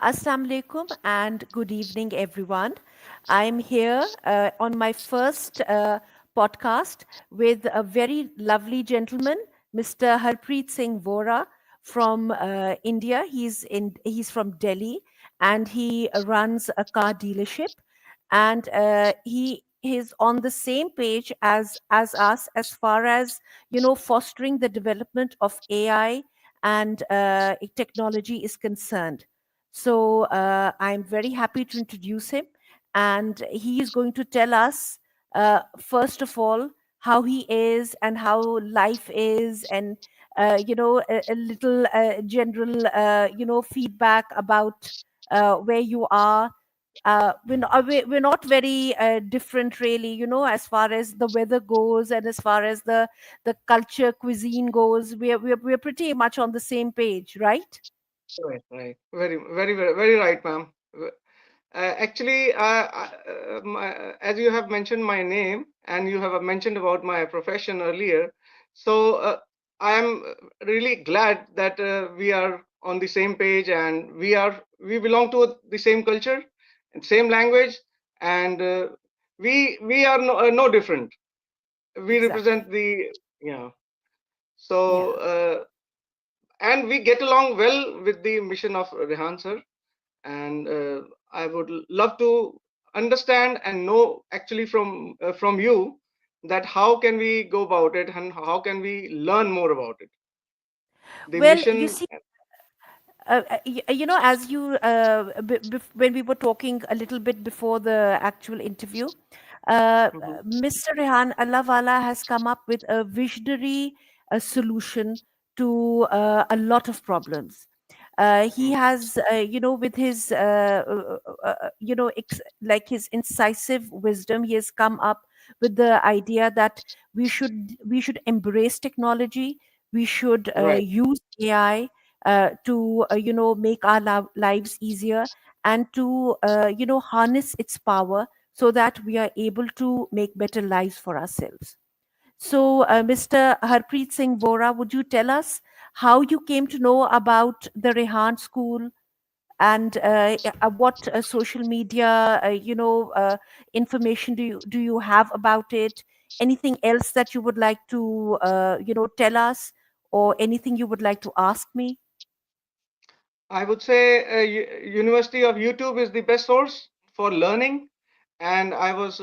Assalamu alaikum and good evening, everyone. I'm here on my first podcast with a very lovely gentleman, Mr. Harpreet Singh Vohra from India. He's from Delhi and he runs a car dealership, and he is on the same page as us as far as fostering the development of AI and technology is concerned. So I'm very happy to introduce him, and he is going to tell us, first of all, how he is and how life is, and a little general feedback about where you are. We're not very different, really, as far as the weather goes and as far as the culture cuisine goes. We're pretty much on the same page, right? Right, right. Very right, ma'am. Actually, as you have mentioned my name and you have mentioned about my profession earlier, so I am really glad that we are on the same page and we belong to the same culture and same language, and we are no different. We Exactly. represent the yeah. So Yeah. and we get along well with the mission of Rehan sir, and I would love to understand and know actually from you that how can we go about it and how can we learn more about it, the Well, you mission. see, as when we were talking a little bit before the actual interview, Mhm. Mr. Rehan Allahwala has come up with a visionary solution to a lot of problems. He Mm. has, with his, like his incisive wisdom, he has come up with the idea that we should embrace technology. We should Right. use AI to make our lives easier, and to harness its power so that we are able to make better lives for ourselves. So, Mr. Harpreet Singh Vohra, would you tell us how you came to know about the Rehan School, and what social media, information do you have about it? Anything else that you would like to, tell us, or anything you would like to ask me? I would say University of YouTube is the best source for learning, and I was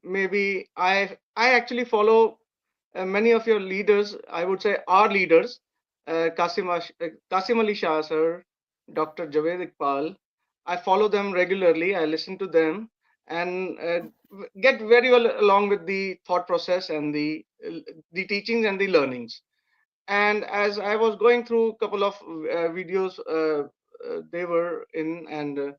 maybe I actually follow many of your leaders. I would say our leaders, Qasim Ali Shah sir, Dr. Javed Iqbal. I follow them regularly. I listen to them and get very well along with the thought process and the teachings and the learnings. And as I was going through a couple of videos they were in, and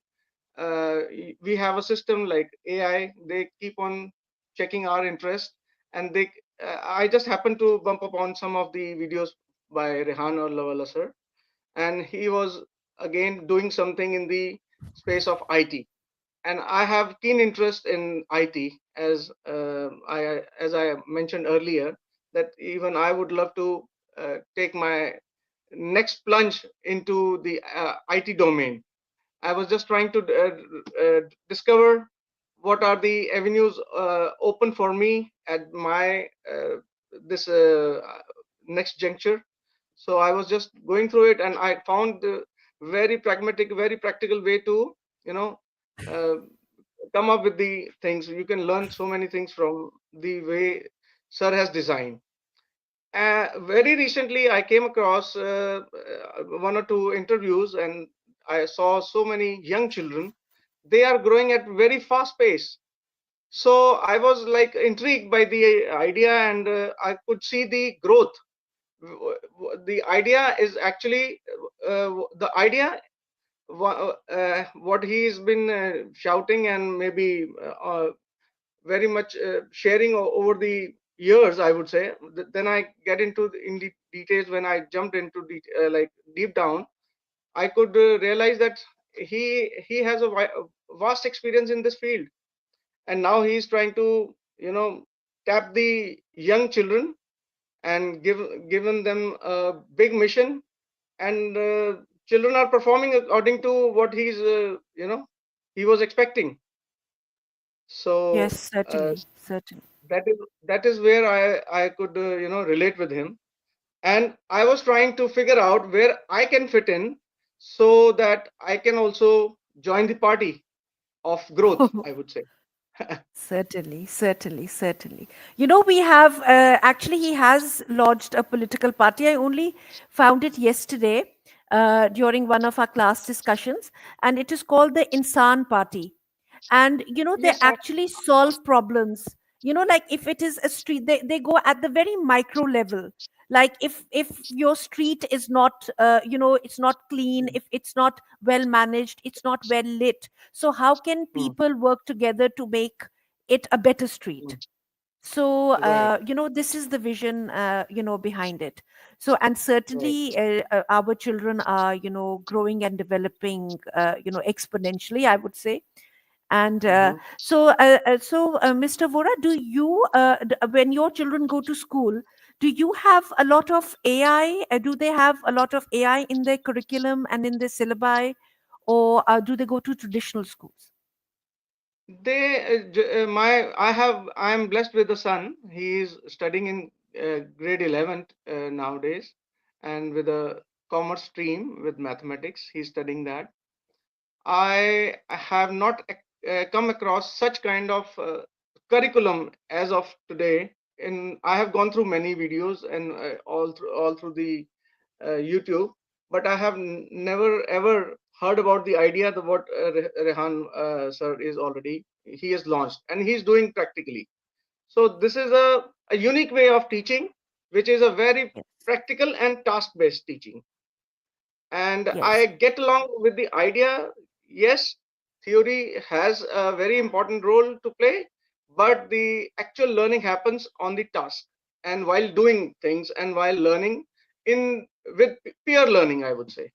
we have a system like AI. They keep on checking our interest, and I just happened to bump upon some of the videos by Rehan or Lawala sir, and he was again doing something in the space of IT, and I have keen interest in IT, as I mentioned earlier, that even I would love to take my next plunge into the IT domain. I was just trying to discover what are the avenues open for me at my this next juncture. So I was just going through it, and I found the very pragmatic, very practical way to, you know, uh, come up with the things. You can learn so many things from the way Sir has designed. Very recently, I came across one or two interviews, and I saw so many young children. They are growing at very fast pace. So I was like intrigued by the idea, and I could see the growth. The idea is actually the idea. What he's been shouting and maybe very much sharing over the years, I would say. Then I get into in the details. When I jumped into like deep down, I could realize that he has a vast experience in this field, and now he's trying to, tap the young children and given them a big mission, and children are performing according to what he was expecting. So Yes, certainly, certainly. that is where I could relate with him, and I was trying to figure out where I can fit in so that I can also join the party of growth, I would say. Certainly, certainly, certainly. You know, we have actually, he has lodged a political party. I only found it yesterday during one of our class discussions, and it is called the Insan Party. And, you know, they Yes, actually solve problems. You know, like if it is a street, they go at the very micro level. Like if your street is not, it's not clean, if it's not well managed, it's not well lit. So how can mm, people work together to make it a better street? mm, So right, this is the vision behind it. So, and right. certainly our children are growing and developing exponentially, I would say. And Hmm. Mr. Vora, do you when your children go to school, do you have a lot of AI? Do they have a lot of AI in their curriculum and in their syllabi, or do they go to traditional schools? I'm blessed with a son. He is studying in grade 11 nowadays, and with a commerce stream with mathematics. He's studying that. I have not come across such kind of curriculum as of today. And I have gone through many videos and all through the YouTube, but I have never ever heard about the idea that what Rehan sir is already he has launched and he's doing practically. So this is a unique way of teaching, which is a very Yes. practical and task-based teaching, and I Yes. get along with the idea. Yes, theory has a very important role to play, but the actual learning happens on the task and while doing things and while learning in with peer learning, I would say.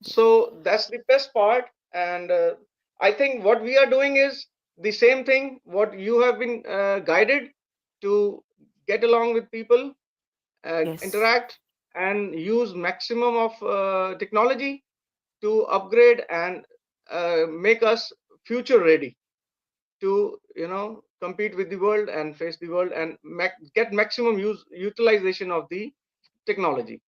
So that's the best part, and I think what we are doing is the same thing what you have been guided to get along with people, Yes. interact and use maximum of technology to upgrade and make us future ready to compete with the world and face the world and get maximum utilization of the technology.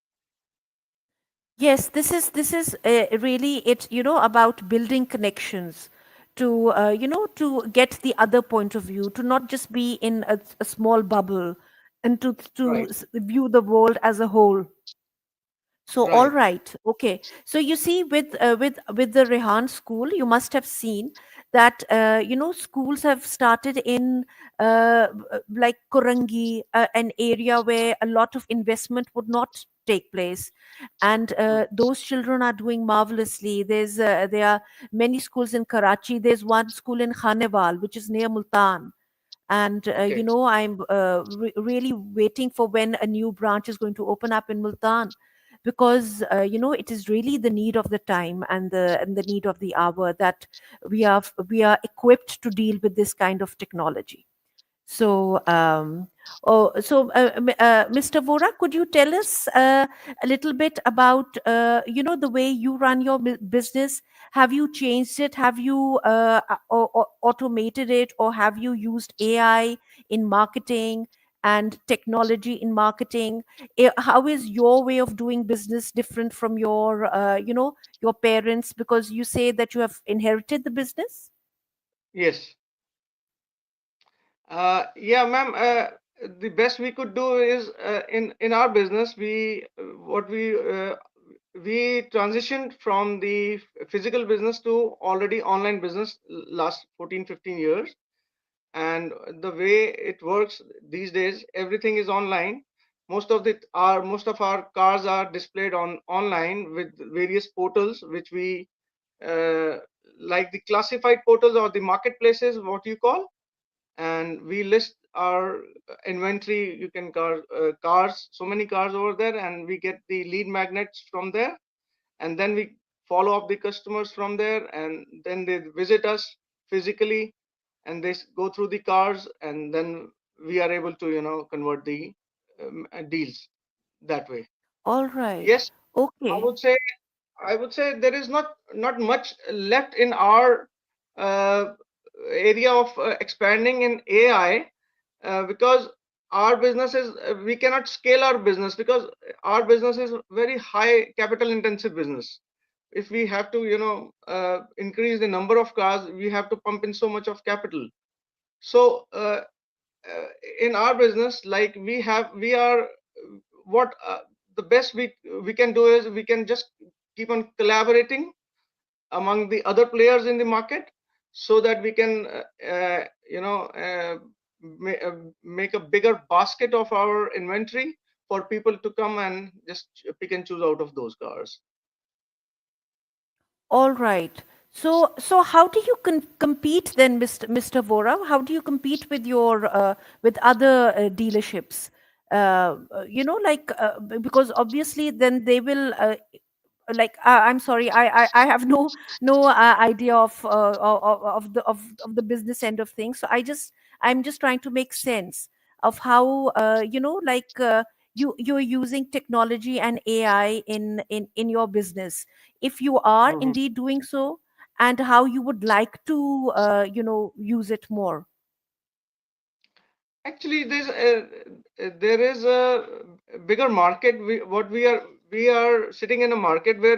Yes, this is really it, about building connections to to get the other point of view, to not just be in a small bubble, and to Right, view the world as a whole. So, all right. right, okay. So you see, with the Rehan school, you must have seen that schools have started in like Korangi, an area where a lot of investment would not take place, and Mm, those children are doing marvelously. There are many schools in Karachi. There's one school in Khanewal, which is near Multan. And okay. I'm really waiting for when a new branch is going to open up in Multan, because it is really the need of the time and the need of the hour that we are equipped to deal with this kind of technology. So, Mr. Vora, could you tell us a little bit about the way you run your business? Have you changed it? Have you or automated it, or have you used AI in marketing and technology in marketing? How is your way of doing business different from your parents? Because you say that you have inherited the business. Yes. Yeah, ma'am. The best we could do is in our business, we transitioned from the physical business to already online business last 14, 15 years. And the way it works these days, everything is online. Most of our cars are displayed on online with various portals, which we uh, like the classified portals or the marketplaces, what you call, and we list our inventory. You can cars, so many cars over there, and we get the lead magnets from there, and then we follow up the customers from there, and then they visit us physically, and they go through the cars, and then we are able to convert the deals that way. All right. Yes, I Okay. would say I would say there is not much left in our uh, area of expanding in AI, because our business is we cannot scale our business because our business is very high capital intensive business. If we have to increase the number of cars, we have to pump in so much of capital. So uh, in our business, like we are what the best we can do is we can just keep on collaborating among the other players in the market, so that we can make a bigger basket of our inventory for people to come and just pick and choose out of those cars. All right. So how do you compete then, Mr. Vohra? How do you compete with your with other dealerships? Like because obviously then they will like I'm sorry, I have no idea of the business end of things. So I'm just trying to make sense of how like you're using technology and AI in your business, if you are Mhm. indeed doing so, and how you would like to use it more. Actually, there is a bigger market. We are sitting in a market where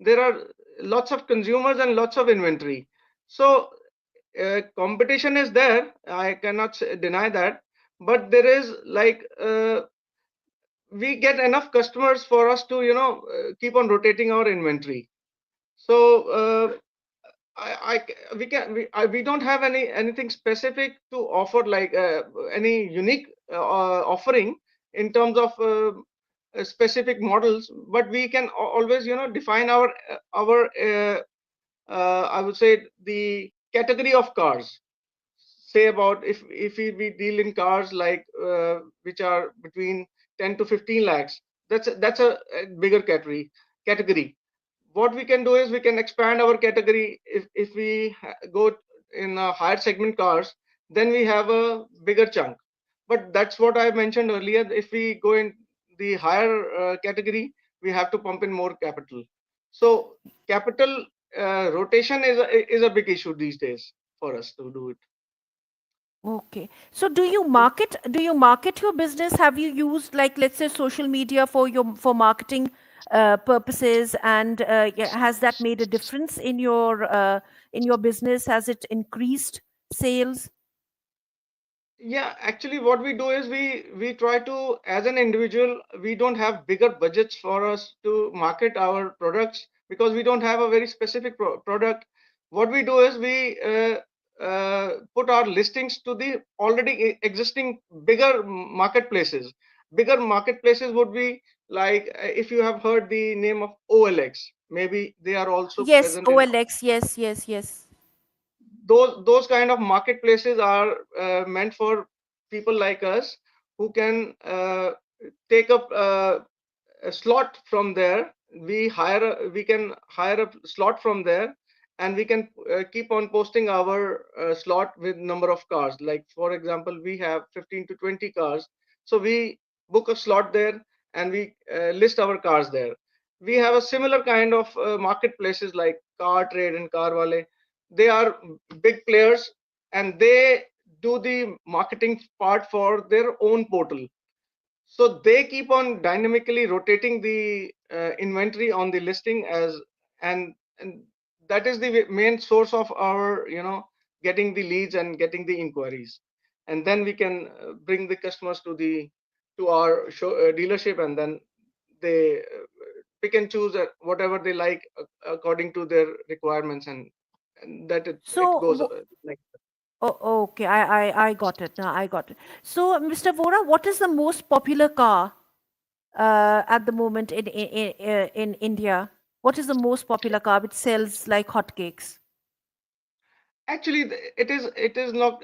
there are lots of consumers and lots of inventory. So competition is there. I cannot deny that. But there is like we get enough customers for us to keep on rotating our inventory. So we don't have anything specific to offer, like any unique offering in terms of specific models, but we can always define our I would say the category of cars. Say about if we deal in cars like which are between 10 to 15 lakhs, that's a bigger category. What we can do is we can expand our category. If we go in higher segment cars, then we have a bigger chunk. But that's what I mentioned earlier. If we go in the higher category, we have to pump in more capital. So capital rotation is a big issue these days for us to do it. Okay. So do you market your business? Have you used, like, let's say, social media for marketing purposes, and has that made a difference in your business? Has it increased sales? Yeah, actually, what we do is we try to, as an individual, we don't have bigger budgets for us to market our products because we don't have a very specific product. What we do is we put our listings to the already existing bigger marketplaces. Bigger marketplaces would be like if you have heard the name of OLX, maybe they are also Yes, present in OLX. Yes, yes, yes. those kind of marketplaces are meant for people like us who can take up a slot from there. We can hire a slot from there, and we can keep on posting our slot with number of cars. Like for example, we have 15 to 20 cars, so we book a slot there and we list our cars there. We have a similar kind of marketplaces like Car Trade and Car Wale. They are big players, and they do the marketing part for their own portal. So they keep on dynamically rotating the inventory on the listing and that is the main source of our getting the leads and getting the inquiries. And then we can bring the customers to our dealership, and then they pick and choose whatever they like according to their requirements, and that it So, goes like. oh, okay, I got it now. I got it. So, Mr. Vora, what is the most popular car at the moment in India? What is the most popular car which sells like hotcakes? Actually, it is not.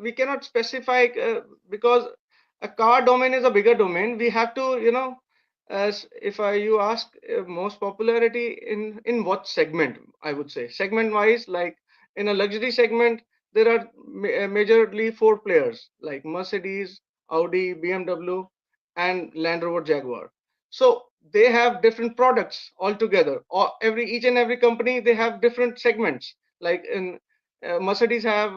We cannot specify because a car domain is a bigger domain. We have to, as if you ask most popularity in what segment, I would say segment wise, like in a luxury segment, there are majorly four players like Mercedes, Audi, BMW, and Land Rover Jaguar. So they have different products altogether. Or each and every company, they have different segments. Like in Mercedes have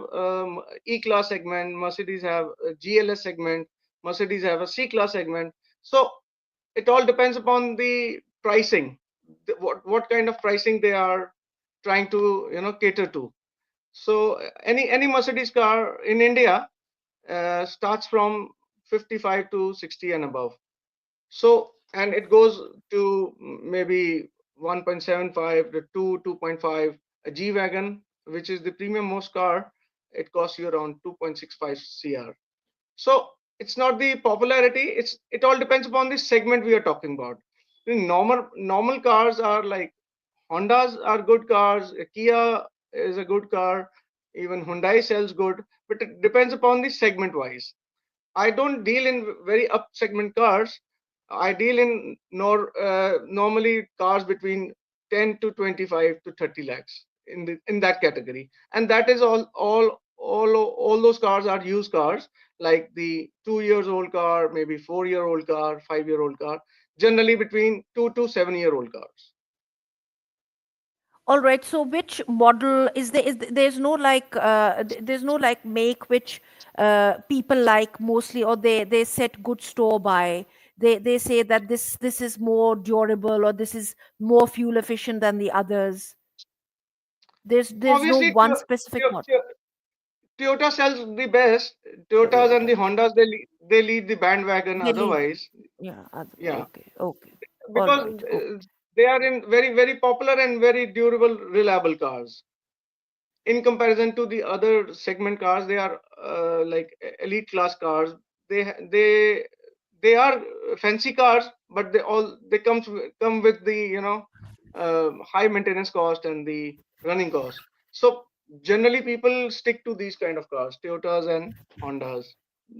E-class segment, Mercedes have a GLS segment, Mercedes have a C-class segment. So it all depends upon the pricing, what kind of pricing they are trying to cater to. So any Mercedes car in India starts from 55 to 60 and above. So, and it goes to maybe 1.75 to 2.5. A G wagon, which is the premium most car, it costs you around 2.65 cr. So it's not the popularity, it all depends upon the segment we are talking about. The normal cars are like Hondas are good cars, Kia is a good car, even Hyundai sells good, but it depends upon the segment wise. I don't deal in very up segment cars. I deal in normally cars between 10 to 25 to 30 lakhs in that category, and that is all those cars are used cars, like the 2 years old car, maybe 4 year old car, 5 year old car, generally between 2 to 7 year old cars. All right. So which model is there? There's no like there's no like make which people like mostly, or they set good store by. They say that this is more durable, or this is more fuel efficient than the others. There's no Obviously, one specific model. Toyota sells the best. Toyotas and Toyota. the Hondas, they lead the bandwagon. They lead. Otherwise, Yeah. yeah, Okay. Okay. All because right. Okay. they are in very popular and very durable, reliable cars. In comparison to the other segment cars, they are like elite class cars. They are fancy cars, but they come with the high maintenance cost and the running cost. So generally, people stick to these kind of cars, Toyotas and Hondas.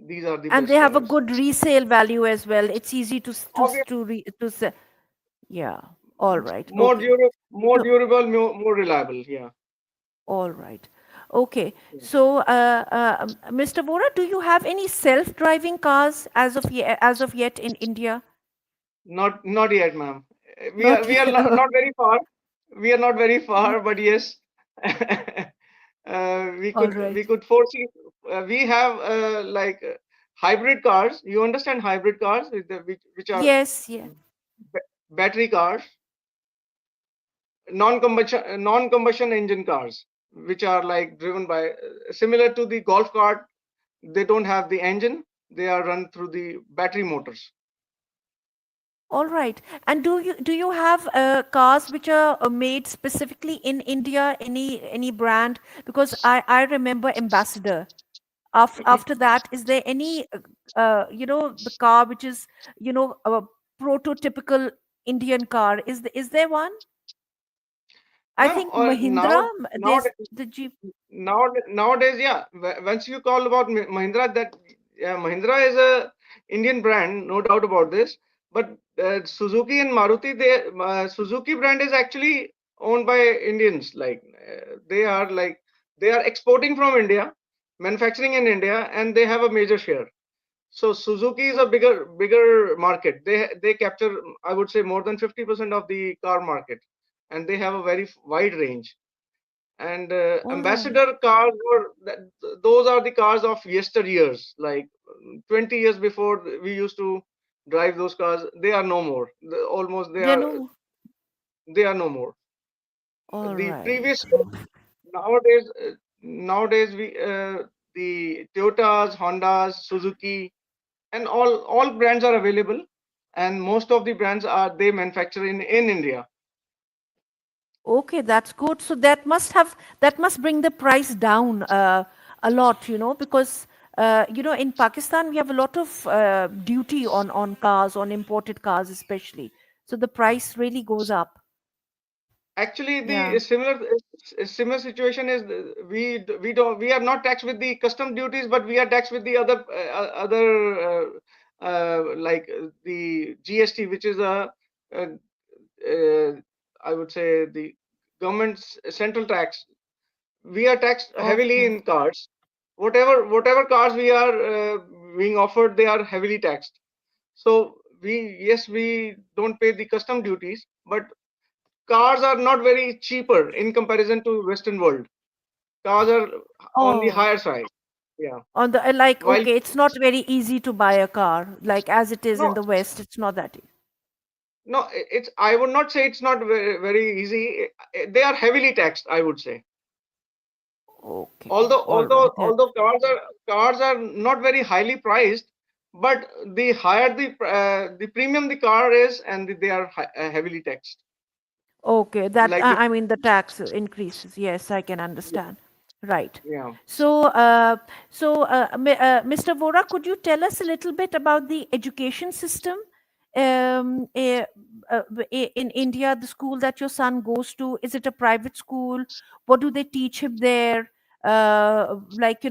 These are the And they best have a cars. good resale value as well. It's easy Obviously, to sell. Yeah. All right. more Okay. durable, more So, durable, more reliable. Yeah. all right. Okay. So, Mr. Vohra, do you have any self-driving cars as of yet in India? Not yet, ma'am. Not We are yet. not very far. We are not very far, but yes, All we right. could foresee. We have like hybrid cars. You understand hybrid cars, which are Yes. Yeah. battery cars, non-combustion engine cars, which are like driven by similar to the golf cart. They don't have the engine. They are run through the battery motors. All right. And do you have cars which are made specifically in India? Any brand? Because I remember Ambassador. After that, is there any the car which is a prototypical Indian car? Is there one? I Ma'am, think or Mahindra. now There's the Jeep. nowadays, yeah. Once you call about Mahindra, that yeah, Mahindra is a Indian brand, no doubt about this. But Suzuki and Maruti, Suzuki brand is actually owned by Indians. Like they are exporting from India, manufacturing in India, and they have a major share. So Suzuki is a bigger market. They capture, I would say, more than 50% of the car market, and they have a very wide range. And All right. ambassador cars those are the cars of yesteryears, like 20 years before we used to drive those cars. They are no more. Almost They know. they are no more. All The right. previous nowadays we the Toyotas, Hondas, Suzuki, and all brands are available, and most of the brands are they manufacture in India. Okay, that's good. So that must bring the price down a lot, because in Pakistan we have a lot of duty on cars, on imported cars especially. So the price really goes up. Actually, Yeah. the similar situation is we are not taxed with the custom duties, but we are taxed with the other like the GST, which is a uh, I would say the government's central tax. We are taxed heavily Okay. in cars. Whatever cars we are being offered, they are heavily taxed. So we don't pay the custom duties, but cars are not very cheaper in comparison to Western world. Cars are on the Oh, higher side. Yeah. on the like, While okay, it's not very easy to buy a car like as it is in no, the West. It's not that easy. no, it's I would not say it's not very easy. They are heavily taxed, I would say. Okay, Although all right. although although cars are not very highly priced, but the higher the premium the car is, and they are heavily taxed. Okay, that Like the I mean the tax increases. Yes, I can understand. Right. yeah. So, Mr. Vohra, could you tell us a little bit about the education system um, eh, in India? The school that your son goes to, is it a private school? What do they teach him there? Like,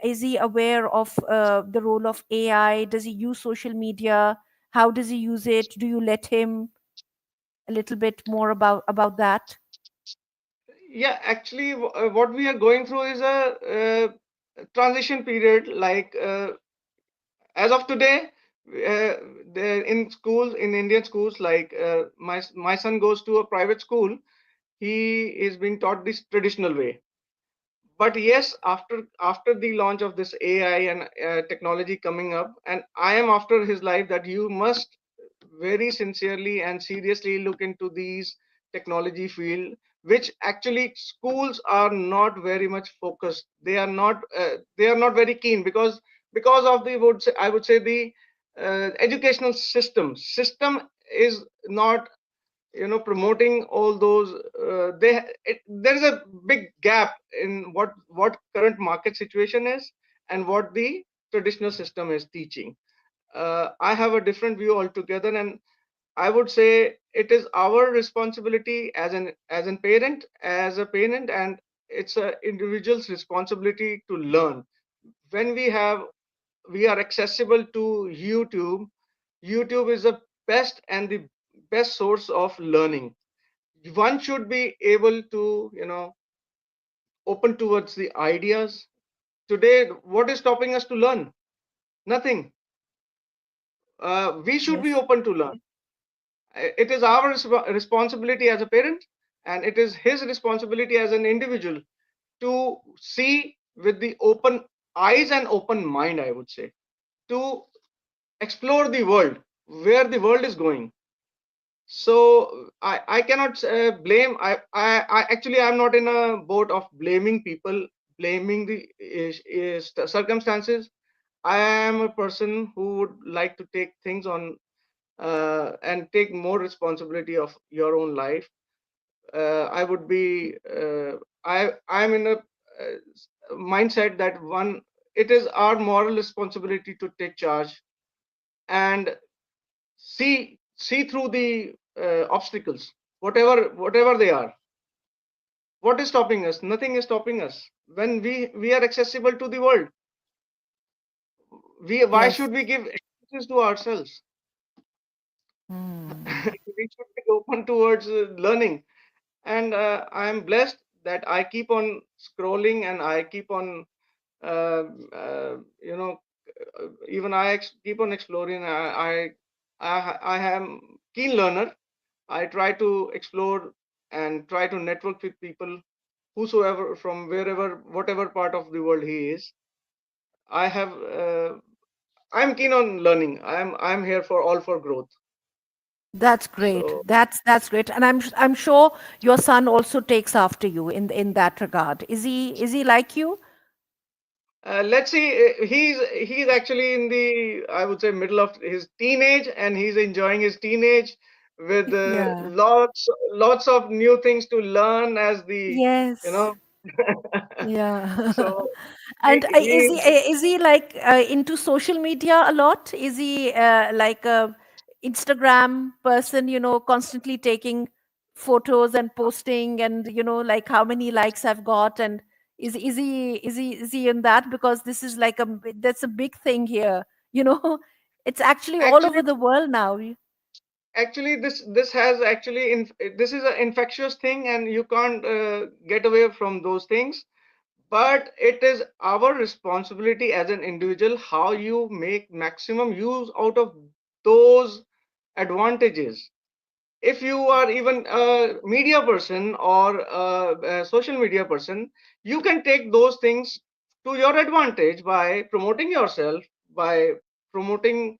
is he aware of the role of AI? Does he use social media? How does he use it? Do you let him? A little bit more about that? Yeah, actually, what we are going through is transition period. Like as of today, in schools, in Indian schools, like my son goes to a private school. He is being taught this traditional way. But yes, after the launch of this AI and technology coming up, and I am after his life that you must very sincerely and seriously look into these technology field, which actually schools are not very much focused. They are not very keen, because of the I would say the educational system is not promoting all those. There is a big gap in what current market situation is and what the traditional system is teaching. I have a different view altogether, and I would say it is our responsibility as a parent, and it's a individual's responsibility to learn. When we are accessible to YouTube. YouTube is the best and the best source of learning. One should be able to open towards the ideas. Today, what is stopping us to learn? Nothing. We should be Yes. open to learn. It is our responsibility as a parent, and it is his responsibility as an individual to see with the open eyes and open mind, I would say, to explore the world, where the world is going. So I cannot blame. I actually I'm not in a boat of blaming people, blaming the circumstances. I am a person who would like to take things on and take more responsibility of your own life. I would be I'm in a mindset that one, it is our moral responsibility to take charge and see through the obstacles, whatever they are. What is stopping us? Nothing is stopping us. When we are accessible to the world, we why Yes. should we give excuses to ourselves? Hmm. We should be open towards learning. And I am blessed that I keep on scrolling, and I keep on uh, uh, you know even keep on exploring. I am keen learner. I try to explore and try to network with people, whosoever, from wherever, whatever part of the world he is. I have I'm keen on learning. I'm here for all for growth. That's great. So That's great. And I'm sure your son also takes after you in that regard. Is he like you? let's see. He's actually in the, I would say, middle of his teenage, and he's enjoying his teenage with Yeah. lots of new things to learn as the you Yes. know. Yeah. So he And he is he like into social media a lot? Is he like a Instagram person, constantly taking photos and posting and like how many likes I've got, and is he in that? Because this is like that's a big thing here, you know. It's actually all actually over the world now. actually this has actually this is an infectious thing, and you can't get away from those things. But it is our responsibility as an individual how you make maximum use out of those advantages. If you are even a media person or a social media person, you can take those things to your advantage by promoting yourself, by promoting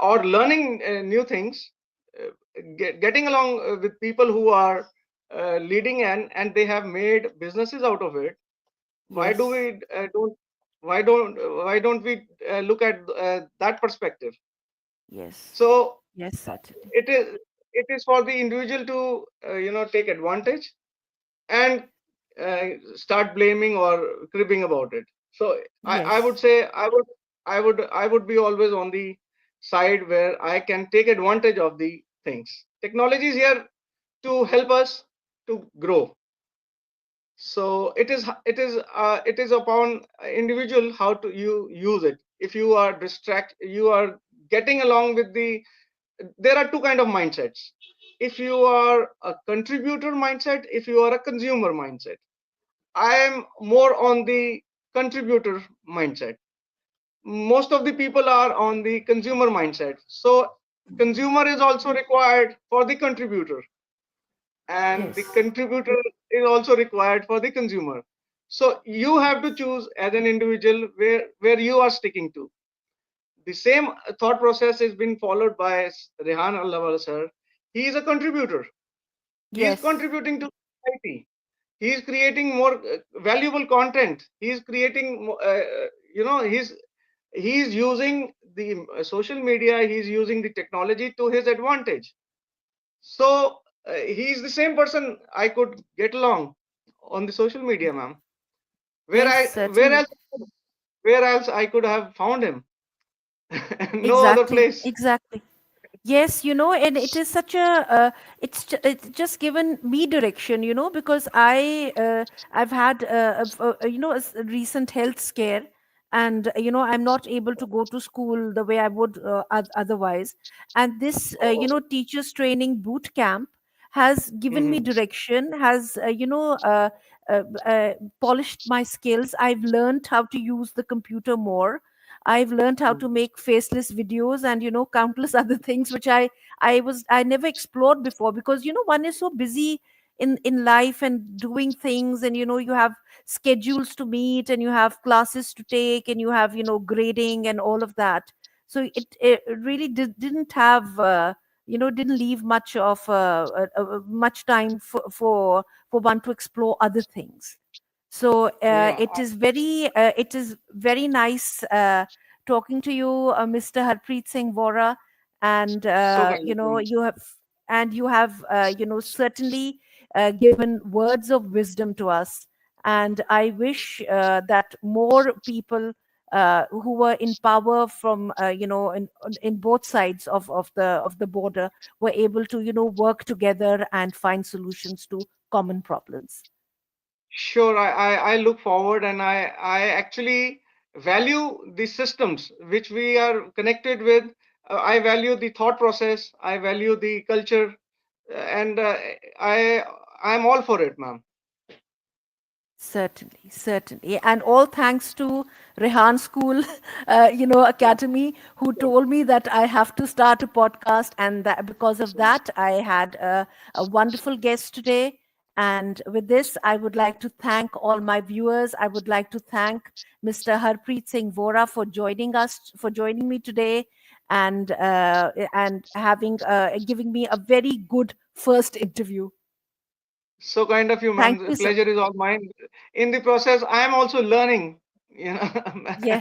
or learning new things, getting along with people who are leading, and they have made businesses out of it. Why do Yes. we don't why don't we look at that perspective? Yes. So Yes, certainly. it is it is for the individual to take advantage and start blaming or cribbing about it. So I would Yes. say I would be always on the side where I can take advantage of the things. Technology is here to help us to grow. So it is upon individual how to you use it. If you are you are getting along with the, there are two kind of mindsets. If you are a contributor mindset, if you are a consumer mindset. I am more on the contributor mindset. Most of the people are on the consumer mindset. So Mhm. consumer is also required for the contributor, and the Yes. contributor is also required for the consumer. So you have to choose as an individual where you are sticking to. The same thought process has been followed by Rehan Allawala sir. He is a contributor. He is Yes. contributing to society. He is creating more valuable content. He is creating, he's using the social media. He's using the technology to his advantage. So he's the same person I could get along on the social media, ma'am. Where Yes, I where certainly. else where else I could have found him? No other Exactly. place. Exactly. Yes, and it is such a it's just given me direction, because I've had a recent health scare, and I'm not able to go to school the way I would otherwise. And this Oh. teachers training boot camp has given me Mhm. direction, has uh, uh, polished my skills. I've learned how to use the computer more. I've learned how to make faceless videos and countless other things which I never explored before, because one is so busy in life and doing things, and you have schedules to meet, and you have classes to take, and you have grading and all of that. So it really didn't have didn't leave much of much time for one to explore other things. So Yeah. it is very nice talking to you, Mr. Harpreet Singh Vohra, and So kind of you. you have certainly given words of wisdom to us. And I wish that more people who were in power from in both sides of the border were able to work together and find solutions to common problems. Sure, I look forward, and I actually value the systems which we are connected with. I value the thought process. I value the culture, and I I'm all for it, ma'am. Certainly, certainly. And all thanks to Rehan School, Yeah, Academy, who sure, told me that I have to start a podcast. And that because of sure. that, I had a wonderful guest today. And with this, I would like to thank all my viewers. I would like to thank Mr. Harpreet Singh Vohra for joining me today, and having giving me a very good first interview. So kind of you, ma'am. Thank The you so. pleasure is all mine. In the process, I am also learning. You know, Yeah.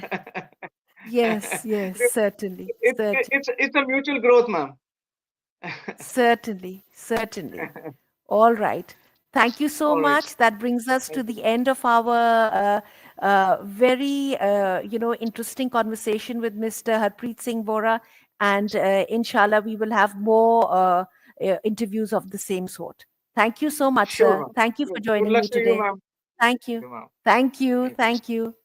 Yes, yes, certainly, certainly, it's a mutual growth, ma'am. certainly, certainly. All right. Thank you so All right. much. That brings us to Thank you. the end of our very, interesting conversation with Mr. Harpreet Singh Vohra. And inshallah, we will have more interviews of the same sort. Thank you so much, Sure, sir. ma'am. Thank you Sure. for Good joining luck me to you, today. ma'am. Thank Thank you. you, ma'am. Thank you. Thank you. Thank you.